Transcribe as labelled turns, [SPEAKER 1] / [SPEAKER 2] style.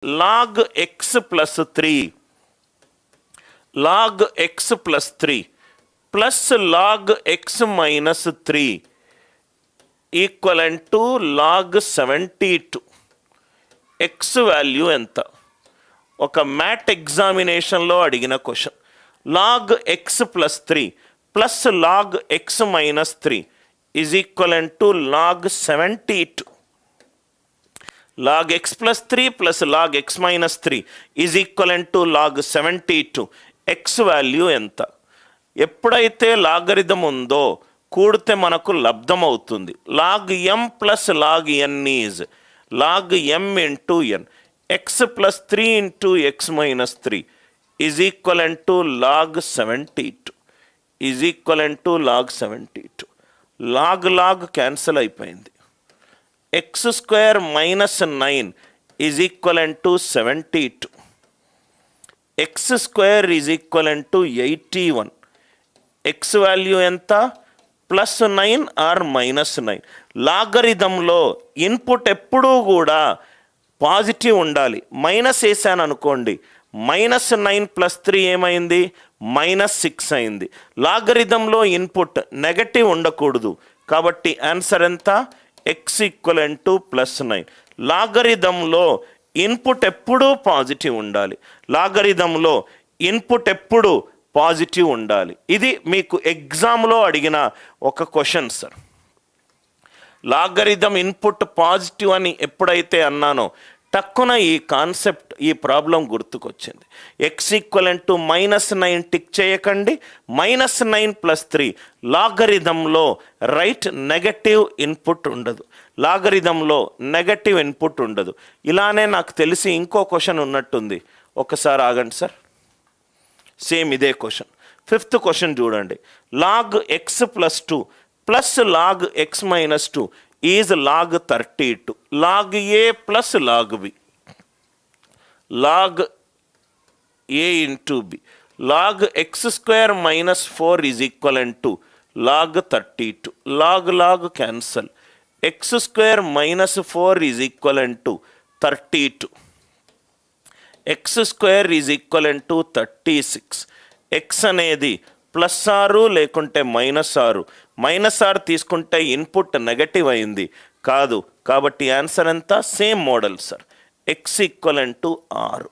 [SPEAKER 1] log x plus 3 log x plus 3 plus log x minus 3 equivalent to log 72. x value ఎంత? ఒక MAT ఎగ్జామినేషన్లో అడిగిన question. Log x plus 3 plus log x minus 3 is equivalent to log 72. Log x plus 3 plus log x minus 3 is equivalent to log 72. X value ఎంత? ఎప్పుడైతే logarithm ఉందో కూడితే మనకు లబ్ధం అవుతుంది. Log m plus log n is log m into n. X plus 3 into x minus 3 is equivalent to log 72. Is equivalent to log 72. Log log cancel అయిపోయింది. X square minus 9 is equivalent to 72. X square is equivalent to 81. X value ఎంత? Plus 9 or minus 9. లాగరిథంలో input ఎప్పుడూ కూడా positive ఉండాలి. Minus వేసాను అనుకోండి, minus 9 plus 3 ఏమైంది? Minus 6 అయింది. లాగరిథంలో ఇన్పుట్ నెగటివ్ ఉండకూడదు. కాబట్టి ఆన్సర్ ఎంత? X equivalent to plus 9. లాగరిథంలో ఇన్పుట్ ఎప్పుడూ పాజిటివ్ ఉండాలి. లాగరిథంలో ఇన్పుట్ ఎప్పుడు పాజిటివ్ ఉండాలి. ఇది మీకు ఎగ్జామ్లో అడిగిన ఒక question sir. Logarithm input positive అని ఎప్పుడైతే అన్నానో టక్కున ఈ కాన్సెప్ట్, ఈ ప్రాబ్లం గుర్తుకొచ్చింది. ఎక్స్ ఈక్వలెంట్ టు -9 టిక్ చేయకండి. -9 ప్లస్ 3 లాగరిథంలో రైట్ నెగటివ్ ఇన్పుట్ ఉండదు. లాగరిథంలో నెగటివ్ ఇన్పుట్ ఉండదు. ఇలానే నాకు తెలిసి ఇంకో క్వశ్చన్ ఉన్నట్టుంది. ఒకసారి ఆగండి సార్. సేమ్ ఇదే క్వశ్చన్. 5th క్వశ్చన్ చూడండి. Log x plus 2 plus log x minus 2 is log 32. Log a plus log b. Log a into b. Log x square minus 4 is equivalent to log 32. Log log cancel. X square minus 4 is equivalent to 32. X square is equivalent to 36. X అనేది plus 6 లేకుంటే -6. -6 తీసుకుంటే input negative అయింది కాదు. కాబట్టి answer ఎంత? Same model sir. X equivalent to 6.